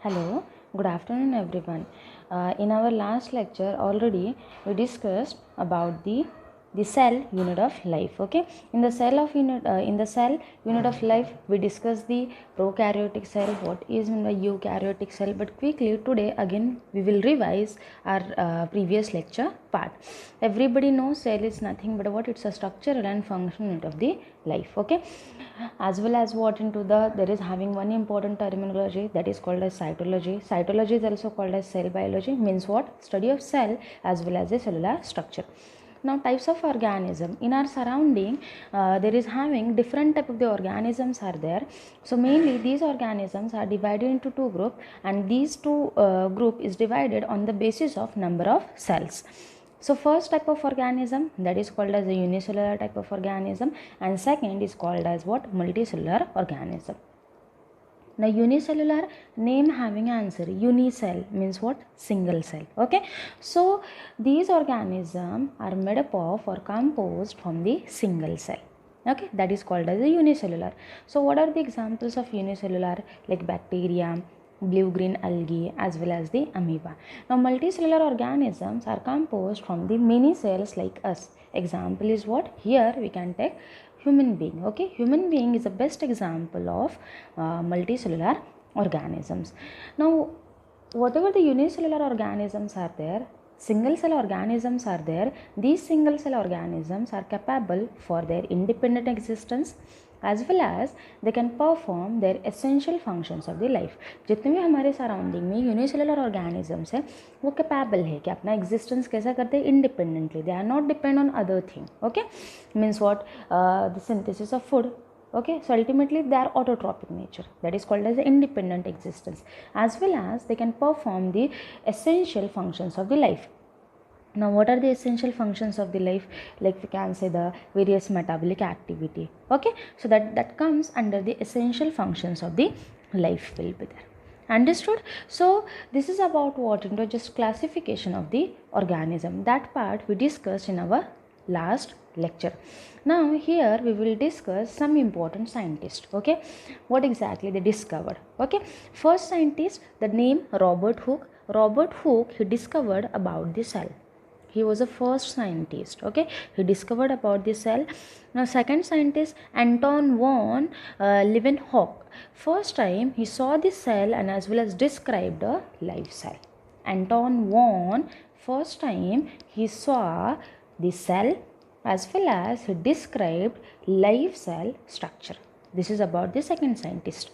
Hello, good afternoon everyone. In our last lecture already we discussed about the cell unit of life. Okay, in the cell unit of life we discussed the prokaryotic cell, what is in the eukaryotic cell. But quickly today again we will revise our previous lecture part. Everybody knows cell is nothing but what it's a structural and functional unit of the life. Okay, as well as what into there is having one important terminology that is called as cytology. Cytology is also called as cell biology, means what, study of cell as well as the cellular structure. Now types of organism in our surrounding, there is having different type of the organisms are there. So mainly these organisms are divided into two group, and these two group is divided on the basis of number of cells. So first type of organism that is called as a unicellular type of organism, and second is called as what, multicellular organism. Now unicellular, name having answer, unicell means what, single cell. Okay, so these organisms are made up of or composed from the single cell. Okay, that is called as a unicellular. So what are the examples of unicellular? Like bacteria, blue green algae, as well as the amoeba. Now multicellular organisms are composed from the many cells like us. Example is what, here we can take human being. Okay, human being is the best example of multicellular organisms. Now whatever the unicellular organisms are there, single cell organisms are there, these single cell organisms are capable for their independent existence as well as they can perform their essential functions of the life. जितने भी हमारे surrounding में unicellular organisms है वो capable है कि अपना existence कैसा करते हैं, independently. They are not depend on other thing. Okay, means what, the synthesis of food. Okay, so ultimately they are autotrophic nature, that is called as independent existence, as well as they can perform the essential functions of the life. Now what are the essential functions of the life? Like we can say the various metabolic activity. Okay, so that comes under the essential functions of the life will be there. Understood? So this is about what, into just classification of the organism. That part we discussed in our last lecture. Now here we will discuss some important scientists. Okay, what exactly they discovered. Okay, first scientist, the name Robert Hooke. Robert Hooke, he discovered about the cell. He was the first scientist. Okay, he discovered about the cell. Now second scientist, Anton von Leeuwenhoek. First time he saw the cell and as well as described a live cell. Anton von, first time he saw the cell as well as he described live cell structure. This is about the second scientist.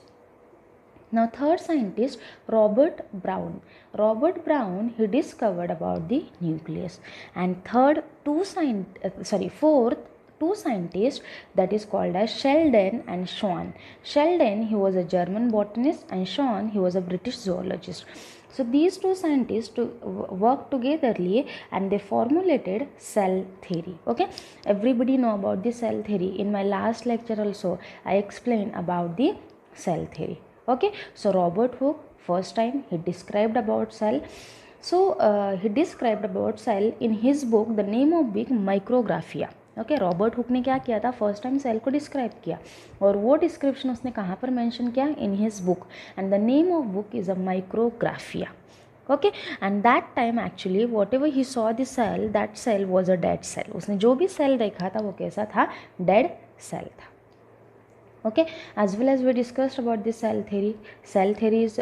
Now third scientist, Robert Brown. Robert Brown, he discovered about the nucleus. And fourth two scientists, that is called as Sheldon and Schwann. Sheldon, he was a German botanist, and Schwann, he was a British zoologist. So these two scientists worked togetherly and they formulated cell theory. Okay, everybody know about the cell theory. In my last lecture also I explained about the cell theory. Okay, so Robert Hooke, first time he described about cell. So he described about cell in his book, the name of book Micrographia. Okay, Robert Hooke ने क्या किया था, first time cell को describe किया, और वो description उसने कहाँ पर मेंशन किया, in his book, and the name of book is a Micrographia. Okay, and that time actually whatever he saw the cell, that cell was a dead cell. उसने जो भी सेल देखा था वो कैसा था, डेड सेल था. Okay, as well as we discussed about the cell theory. Cell theory is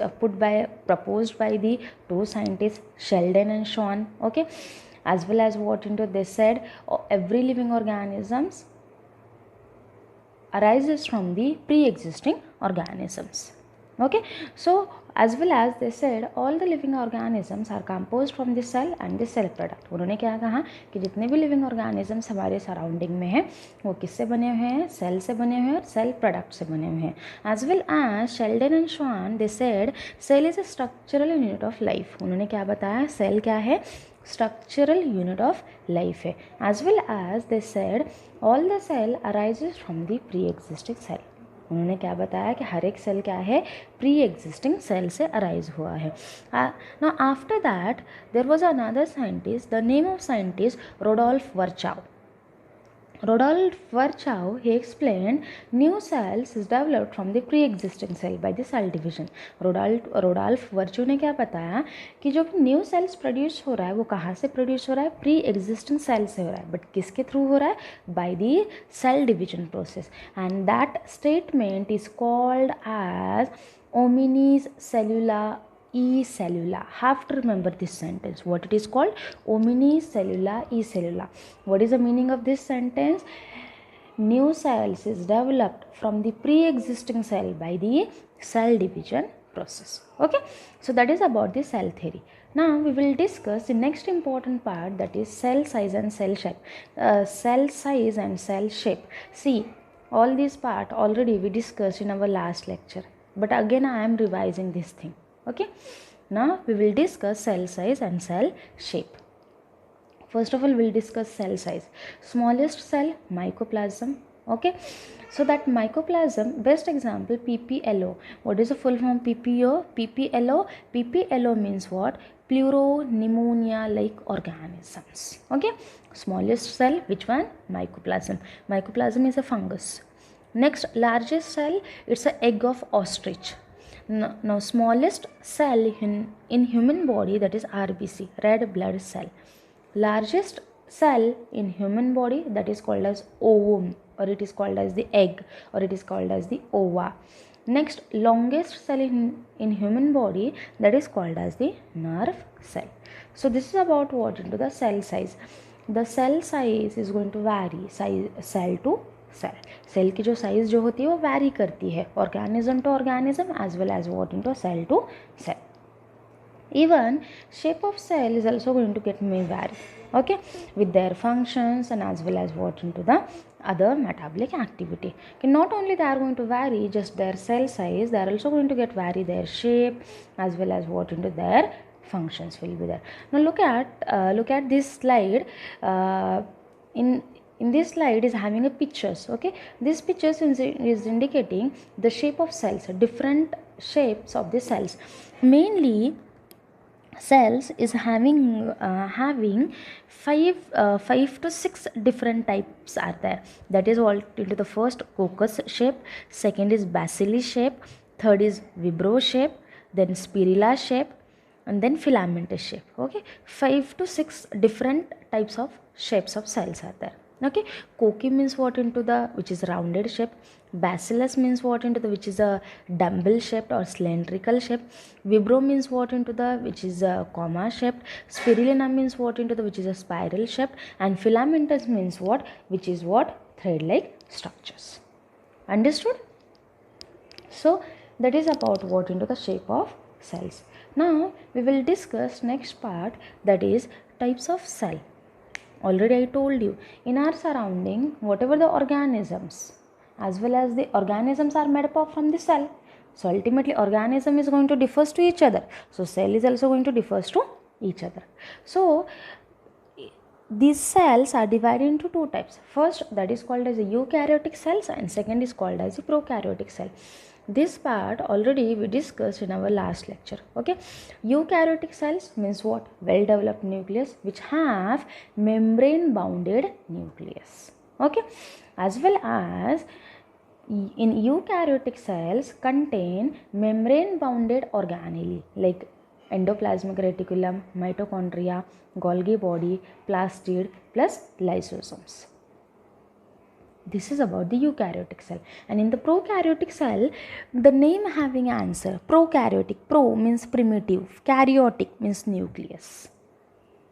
proposed by the two scientists Sheldon and Schwann. Okay, as well as what into they said, every living organisms arises from the pre-existing organisms. Okay, so as well as they said all the living organisms are composed from the cell and the cell product. उन्होंने क्या कहा कि जितने भी living organisms हमारे surrounding में हैं वो किससे बने हुए हैं, सेल से बने हुए हैं और सेल प्रोडक्ट से बने हुए हैं. As well as Schleiden and Schwann, they said cell is a structural unit of life. उन्होंने क्या बताया, सेल क्या है, स्ट्रक्चरल यूनिट ऑफ लाइफ है. As well as they said all the cell arises from the pre existing cell. उन्होंने क्या बताया कि हर एक सेल क्या है, प्री एग्जिस्टिंग सेल से अराइज हुआ है. Now after that there was another scientist, the name of scientist Rudolf Virchow. Rodolphe Virchow, he explained, new cells is developed from the pre-existing cell by the cell division. Rodolphe Virchow ने क्या बताया कि जो new sales produce हो रहा है वो कहाँ से प्रोड्यूस हो रहा है, प्री एग्जिस्टिंग सेल से हो रहा है, बट किसके थ्रू हो रहा है, by the cell division process, and that statement is called as Omnis cellula e cellula. Have to remember this sentence. What it is called? Omnis cellula e cellula. What is the meaning of this sentence? New cells is developed from the pre-existing cell by the cell division process. Okay, so that is about the cell theory. Now we will discuss the next important part, that is cell size and cell shape. Cell size and cell shape. See, all this part already we discussed in our last lecture, but again I am revising this thing. Okay, now we will discuss cell size and cell shape. First of all, we'll discuss cell size. Smallest cell, mycoplasm. Okay, so that mycoplasm, best example, PPLO. What is the full form PPO? PPLO. PPLO means what? Pleuropneumonia-like organisms. Okay, smallest cell, which one? Mycoplasm. Mycoplasm is a fungus. Next, largest cell, it's an egg of ostrich. Now smallest cell in human body, that is RBC, red blood cell. Largest cell in human body, that is called as ovum, or it is called as the egg, or it is called as the ova. Next, longest cell in human body, that is called as the nerve cell. So this is about what into the cell size. The cell size is going to vary cell to cell. Cell की जो size जो होती है वो vary करती है organism to organism as well as what into cell to cell. Even shape of cell is also going to get may vary, okay, with their functions and as well as what into the other metabolic activity. Okay, not only they are going to vary just their cell size, they are also going to get vary their shape as well as what into their functions will be there. Now look at this slide. In this slide is having a pictures. Okay, this pictures is indicating the shape of cells, different shapes of the cells. Mainly cells is having five to six different types are there. That is all into the first coccus shape, second is bacillus shape, third is vibro shape, then spirilla shape, and then filamentous shape. Okay, 5 to 6 different types of shapes of cells are there. Okay, cocci means what into the which is rounded shape. Bacillus means what into the which is a dumbbell shaped or cylindrical shape. Vibro means what into the which is a comma shaped. Spirillina means what into the which is a spiral shaped, and filamentous means what, which is what, thread like structures. Understood? So that is about what into the shape of cells. Now we will discuss next part, that is types of cell. Already I told you, in our surrounding, whatever the organisms as well as the organisms are made up from the cell. So ultimately organism is going to differ to each other. So cell is also going to differ to each other. So these cells are divided into two types. First, that is called as the eukaryotic cells, and second is called as the prokaryotic cell. This part already we discussed in our last lecture. Okay, eukaryotic cells means what? Well developed nucleus which have membrane bounded nucleus. Okay, as well as in eukaryotic cells contain membrane bounded organelle like endoplasmic reticulum, mitochondria, Golgi body, plastid plus lysosomes. This is about the eukaryotic cell. And in the prokaryotic cell, the name having answer, prokaryotic, pro means primitive, karyotic means nucleus.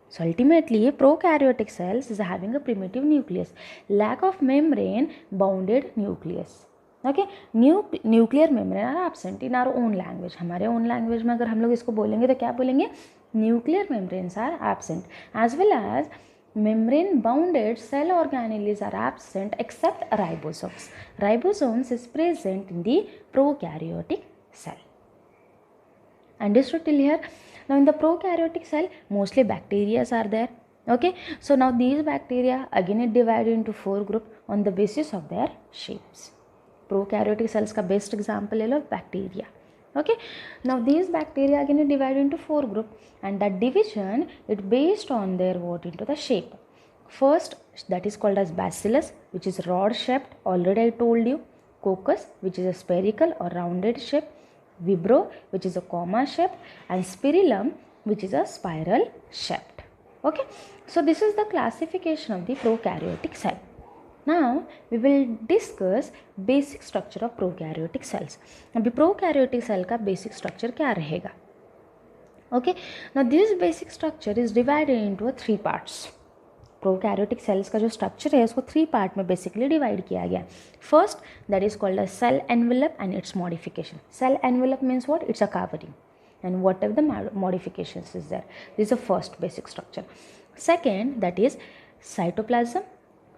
So ultimately prokaryotic cells is having a primitive nucleus, lack of membrane bounded nucleus. Okay, nuclear membrane are absent in our own language. हमारे own language में अगर हम लोग इसको बोलेंगे तो क्या बोलेंगे? Nuclear membranes are absent, as well as membrane bounded cell organelles are absent except ribosomes. Ribosomes is present in the prokaryotic cell. Understood till here? Now in the prokaryotic cell mostly bacteria are there. Okay, so now these bacteria again it divided into 4 groups on the basis of their shapes. Prokaryotic cells का best example ले लो bacteria. Okay, now these bacteria again divided into 4 groups, and that division it based on their what into the shape. First, that is called as bacillus, which is rod shaped, already I told you. Coccus, which is a spherical or rounded shape. Vibrio, which is a comma shape, and spirillum, which is a spiral shaped. Okay, so this is the classification of the prokaryotic cell. Now we will discuss basic structure of prokaryotic cells. अभी prokaryotic cell का basic structure क्या रहेगा? Okay, now this basic structure is divided into 3 parts. Prokaryotic cells का जो structure है उसको 3 part में basically divide किया गया. First, that is called a cell envelope and its modification. Cell envelope means what? It's a covering and whatever the modifications is there. This is the first basic structure. Second, that is cytoplasm,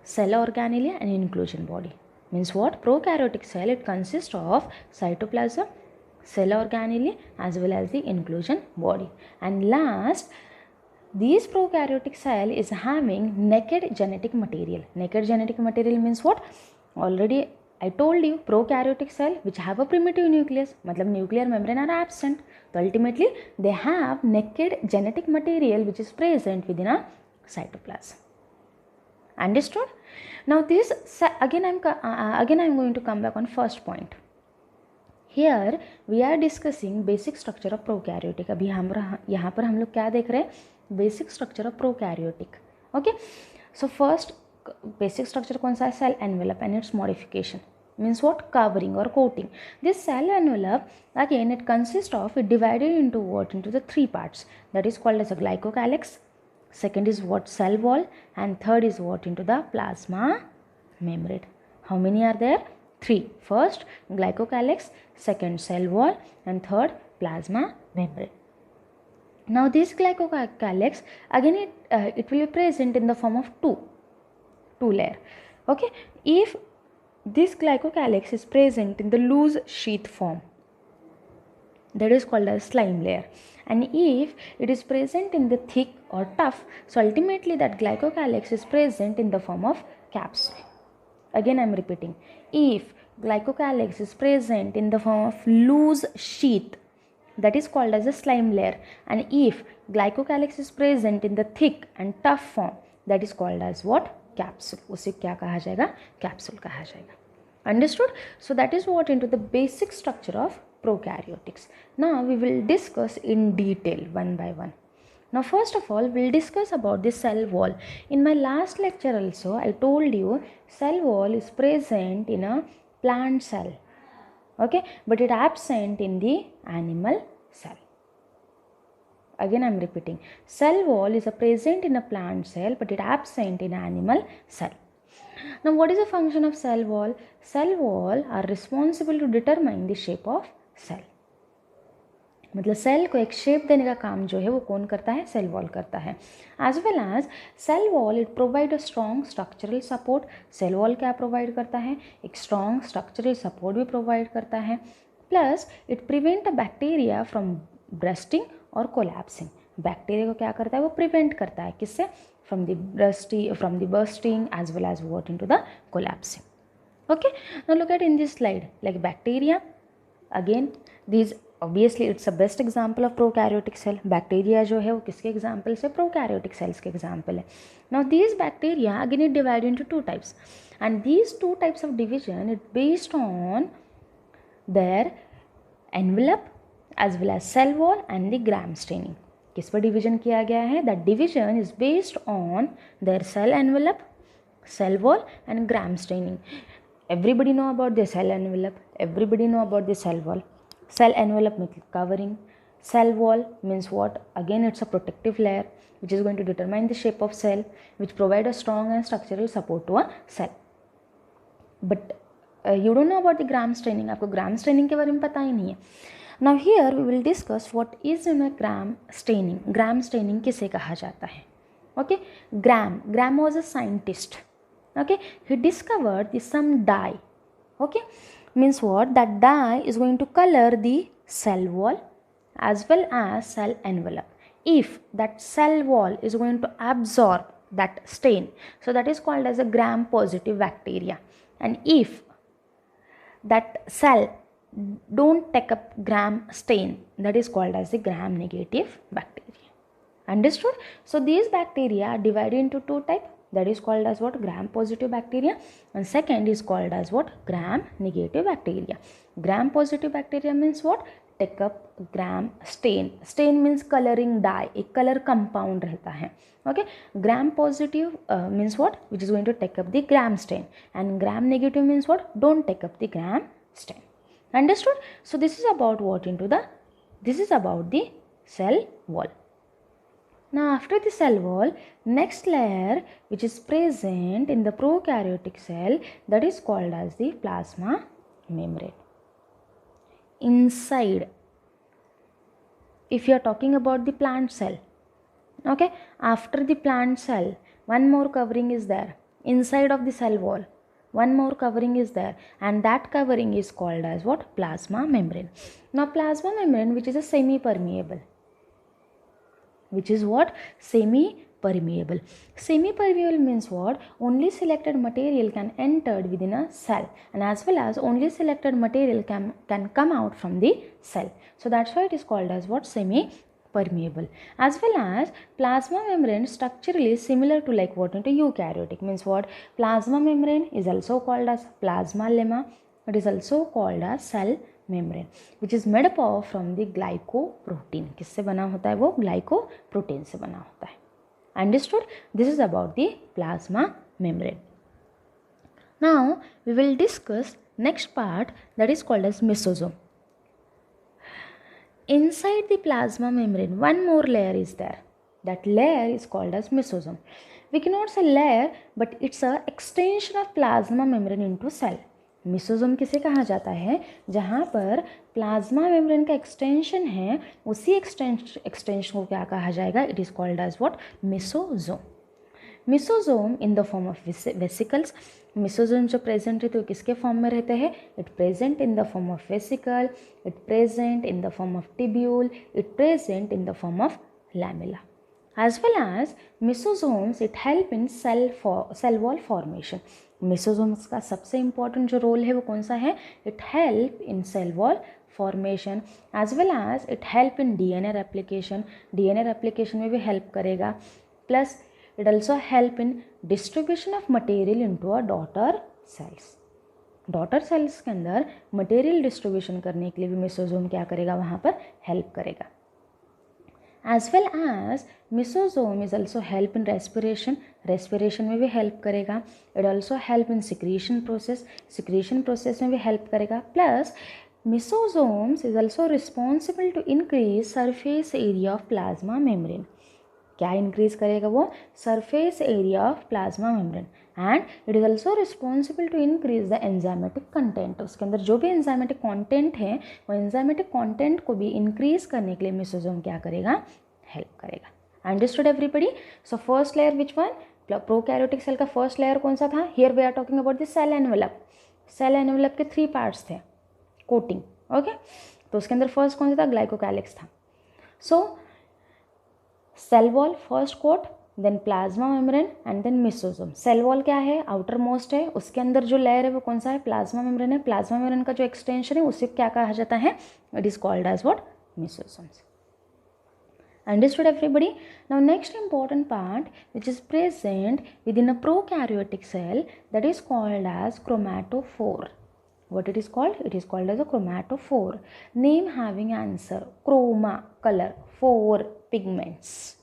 cell organelle and inclusion body. Means what? Prokaryotic cell, it consists of cytoplasm, cell organelle as well as the inclusion body. And last, this prokaryotic cell is having naked genetic material. Naked genetic material means what? Already I told you, prokaryotic cell which have a primitive nucleus, मतलब nuclear membrane are absent. So ultimately they have naked genetic material which is present within a cytoplasm. Understood? Now this again I'm going to come back on first point. Here we are discussing basic structure of prokaryotic. अभी हम यहाँ पर हम लोग क्या देख रहे हैं? Basic structure of prokaryotic. Okay. So first basic structure कौन सा है? Cell envelope and its modification. Means what? Covering or coating. This cell envelope again it consists of, it divided into what? Into the 3 parts. That is called as a glycocalyx. Second is what? Cell wall. And third is what? Into the plasma membrane. How many are there? 3. First glycocalyx, second cell wall, and third plasma membrane. Now this glycocalyx again it will be present in the form of two layer. Okay, if this glycocalyx is present in the loose sheath form, that is called as slime layer, and if it is present in the thick or tough, so ultimately that glycocalyx is present in the form of capsule. Again I am repeating, if glycocalyx is present in the form of loose sheath, that is called as a slime layer, and if glycocalyx is present in the thick and tough form, that is called as what? Capsule. उसे क्या कहा जाएगा? Capsule कहा जाएगा. Understood? So that is what into the basic structure of prokaryotics. Now we will discuss in detail one by one. Now first of all we'll discuss about the cell wall. In my last lecture also I told you cell wall is present in a plant cell. Okay, but it absent in the animal cell. Again I am repeating, cell wall is present in a plant cell but it absent in animal cell. Now what is the function of cell wall? Cell wall are responsible to determine the shape of cell. मतलब cell को एक shape देने का काम जो है वो कौन करता है? सेल वॉल करता है. As well as cell wall it provide a strong structural support. Cell wall क्या प्रोवाइड करता है? एक स्ट्रॉन्ग स्ट्रक्चरल सपोर्ट भी प्रोवाइड करता है. Plus it prevent a bacteria from bursting और कोलैप्सिंग. बैक्टीरिया को क्या करता है? वो प्रिवेंट करता है. किससे? From the bursting as well as what into the collapsing. Okay, now look at in this slide like bacteria. Again this obviously it's a best example of prokaryotic cell. Bacteria जो है वो किसके example से? Prokaryotic cells के example है. Now these bacteria again it divide into 2 types and these 2 types of division it based on their envelope as well as cell wall and the gram staining. किस पर division किया गया है? That division is based on their cell envelope, cell wall and gram staining. Everybody know about the cell envelope, everybody know about the cell wall. Cell envelope means covering, cell wall means what? Again it's a protective layer which is going to determine the shape of cell, which provide a strong and structural support to a cell. But you don't know about the gram staining. आपको gram staining के बारे में पता ही नहीं है. Now here we will discuss what is in a gram staining. Gram staining किसे कहा जाता है? Okay, Gram was a scientist. Okay, he discovered some dye. Okay, means what? That dye is going to color the cell wall as well as cell envelope. If that cell wall is going to absorb that stain, so that is called as a gram positive bacteria. And if that cell don't take up gram stain, that is called as the gram negative bacteria. Understood? So these bacteria are divided into 2 types. that is called as what? Gram positive bacteria. And second is called as what? Gram negative bacteria. Gram positive bacteria means what? Take up gram stain. Stain means coloring dye, एक color compound रहता है. Okay, gram positive means what? Which is going to take up the gram stain, and gram negative means what? Don't take up the gram stain. Understood? So this is about what into the, this is about the cell wall. Now after the cell wall, next layer which is present in the prokaryotic cell, that is called as the plasma membrane. Inside, if you are talking about the plant cell, okay, after the plant cell, one more covering is there. Inside of the cell wall, one more covering is there, and that covering is called as what? Plasma membrane. Now plasma membrane, which is a semi-permeable, which is what? Semi-permeable. Semi-permeable means what? Only selected material can enter within a cell, and as well as only selected material can come out from the cell. So that's why it is called as what? Semi-permeable. As well as plasma membrane structurally similar to like what? Into eukaryotic, means what? Plasma membrane is also called as plasma lemma. It is also called as cell membrane, which is made up of from the glycoprotein. किससे बना होता है वो? Glycoprotein से बना होता है. Understood? This is about the plasma membrane. Now we will discuss next part, that is called as mesosome. Inside the plasma membrane, one more layer is there. That layer is called as mesosome. We cannot say layer, but it's a extension of plasma membrane into cell. मिसोजोम किसे कहा जाता है? जहाँ पर plasma membrane का extension है, उसी extension को क्या कहा जाएगा? It is called as what? Mesosome. Mesosome in the form of vesicles. Mesosome जो प्रेजेंट रहते हैं किसके फॉर्म में रहते हैं? It present in the form of vesicle, it present in the form of tubule, it present in the form of lamella. As well as mesosomes, it help in cell wall formation. Mesosomes का सबसे important जो role है वो कौन सा है? It help in cell wall formation, as well as it help in DNA replication. DNA replication में भी help करेगा. Plus it also help in distribution of material into a daughter cells. Daughter cells के अंदर material distribution करने के लिए भी मेसोजोम क्या करेगा? वहाँ पर हेल्प करेगा. As well as mesosome is also help in respiration. Respiration में भी help करेगा. It also help in secretion process. Secretion process में भी help करेगा. Plus mesosomes is also responsible to increase surface area of plasma membrane. क्या increase करेगा वो? Surface area of plasma membrane. And it is also responsible to increase the enzymatic content. उसके अंदर जो भी enzymatic content है, वो enzymatic content को भी increase करने के लिए mesosome क्या करेगा? Help करेगा. Understood everybody? So first layer which one? Prokaryotic cell का first layer कौन सा था? Here we are talking about the cell envelope. Cell envelope के 3 parts थे. Coating. Okay? तो उसके अंदर first कौन सा था? Glycocalyx था. So cell wall first coat, then plasma membrane and then mesosome. Cell wall क्या है? आउटर मोस्ट है. उसके अंदर जो लेयर है वो कौन सा है? प्लाज्मा मेम्ब्रेन है. प्लाज्मा मेम्ब्रेन का जो एक्सटेंशन है उसे क्या कहा जाता है? It is called as what? Mesosomes. Understood everybody? Now next important part which is present within a prokaryotic cell, that is called as chromatophore. What it is called? It is called as a chromatophore. Name having answer. Chroma, color. Phore, pigments.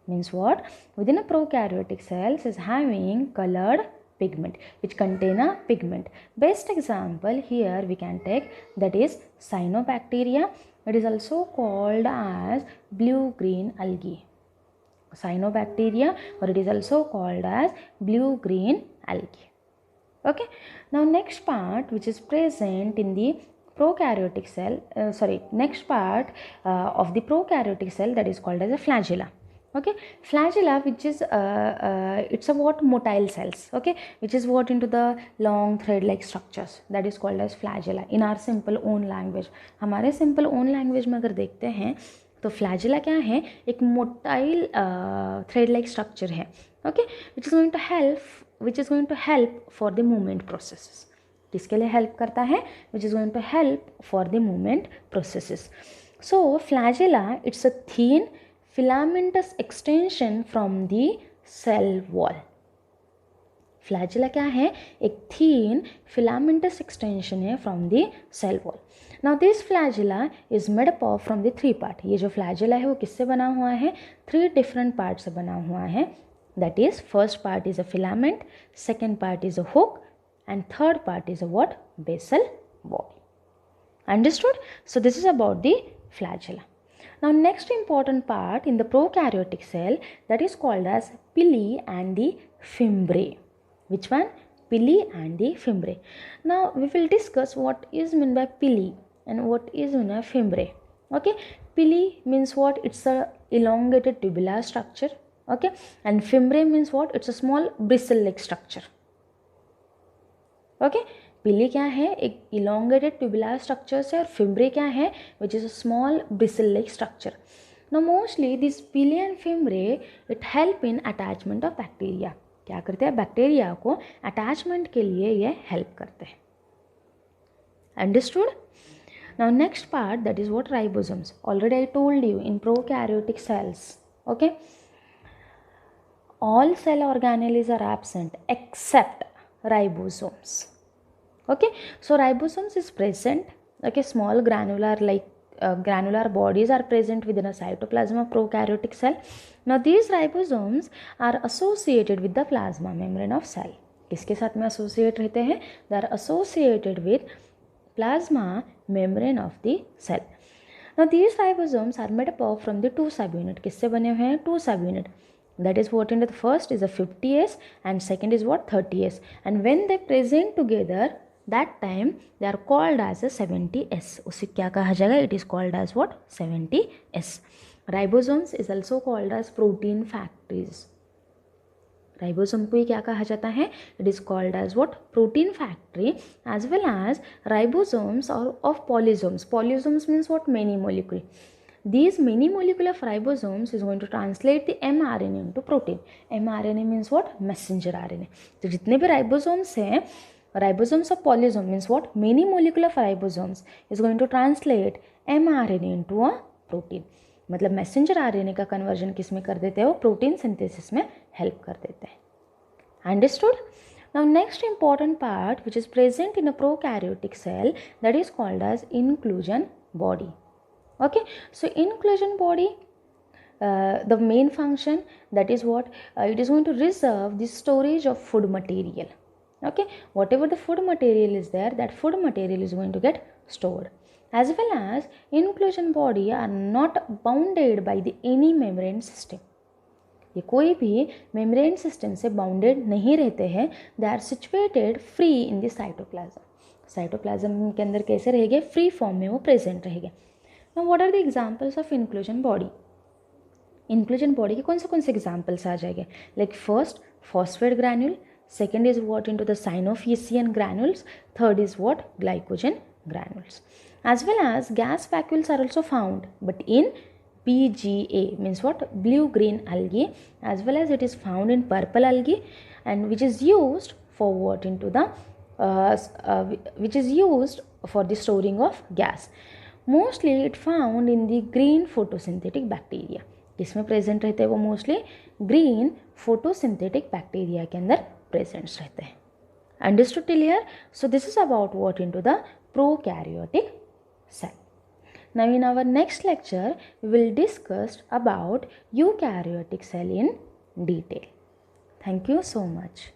Means what? Within a prokaryotic cells is having colored pigment which contain a pigment. Best example here we can take, that is cyanobacteria. It is also called as blue-green algae. Cyanobacteria, or it is also called as blue-green algae. Okay. Now next part which is present in the prokaryotic cell, next part of the prokaryotic cell, that is called as a flagella. Okay, flagella, which is it's a what? Motile cells. Okay, which is what? Into the long thread like structures, that is called as flagella in our simple own language. हमारे simple own language में अगर देखते हैं तो flagella क्या है? एक motile thread like structure है. Okay, which is going to help for the movement processes. किसके लिए help करता है? Which is going to help for the movement processes. So flagella, it's a thin filamentous extension from the cell wall. Flagella क्या है? एक thin filamentous extension है from the cell wall. Now this flagella is made up of from the 3 part. ये जो flagella है वो किससे बना हुआ है? 3 डिफरेंट पार्ट से बना हुआ है. That is first part is a filament, second part is a hook, and third part is a what? Basal body. Understood? So this is about the flagella. Now next important part in the prokaryotic cell, that is called as pili and the fimbriae. Which one? Pili and the fimbriae. Now we will discuss what is meant by pili and what is meant by fimbriae. Okay, pili means what? It's a elongated tubular structure. Okay, and fimbriae means what? It's a small bristle-like structure. Okay, पिली क्या है? एक elongated tubular structure है, और fimbriae क्या है? Which is a small bristle like structure. Now mostly this pili and fimbriae it help in attachment of bacteria. क्या करते हैं? बैक्टीरिया को अटैचमेंट के लिए ये हेल्प करते हैं. Understood? Now next part, that is what? Ribosomes. Already I told you in prokaryotic cells, okay, all cell organelles are absent except ribosomes. Okay, so ribosomes is present. Okay, small granular bodies are present within a cytoplasm of prokaryotic cell. Now these ribosomes are associated with the plasma membrane of cell. किसके साथ में associate रहते हैं? They are associated with plasma membrane of the cell. Now these ribosomes are made up of from the 2 subunit. किससे बने हुए हैं? 2 subunit. That is what in the first is a 50S and second is what? 30S. And when they present together, that time they are called as a 70S. उसे क्या कहा जाएगा? It is called as what? 70S. Ribosomes is also called as protein factories. Ribosome को ही क्या कहा जाता है? It is called as what? Protein factory. As well as ribosomes और of polysomes. Polysomes means what? Many molecule. These many molecule of ribosomes is going to translate the mRNA into protein. mRNA means what? Messenger RNA. तो जितने भी ribosomes हैं, ribosomes of polysome means what? Many molecule of ribosomes is going to translate mRNA into a protein. मतलब messenger RNA का conversion किस में कर देते हैं? वो प्रोटीन सिंथेसिस में हेल्प कर देते हैं. Understood? Now next important part which is present in a prokaryotic cell, that is called as inclusion body. Okay, so inclusion body, the main function, that is what? It is going to reserve the storage of food material. Okay, whatever the food material is there, that food material is going to get stored. As well as inclusion body are not bounded by the any membrane system. ये कोई भी membrane system से bounded नहीं रहते हैं. They are situated free in the cytoplasm. Cytoplasm के अंदर कैसे रहेंगे? फ्री फॉर्म में वो प्रेजेंट रहेंगे. Now what are the examples of inclusion body? Inclusion body के कौन से examples आ जाएंगे? Like first, phosphate granule. Second is what? Into the Synovian granules. Third is what? Glycogen granules. As well as gas vacuoles are also found, but in PGA means what? Blue-green algae. As well as it is found in purple algae, and which is used for what? Into the which is used for the storing of gas. Mostly it found in the green photosynthetic bacteria. किसमें present रहते हैं वो? Mostly green photosynthetic bacteria के अंदर presents रहते हैं. Understood till here? So this is about what into the prokaryotic cell. Now in our next lecture we will discuss about eukaryotic cell in detail. Thank you so much.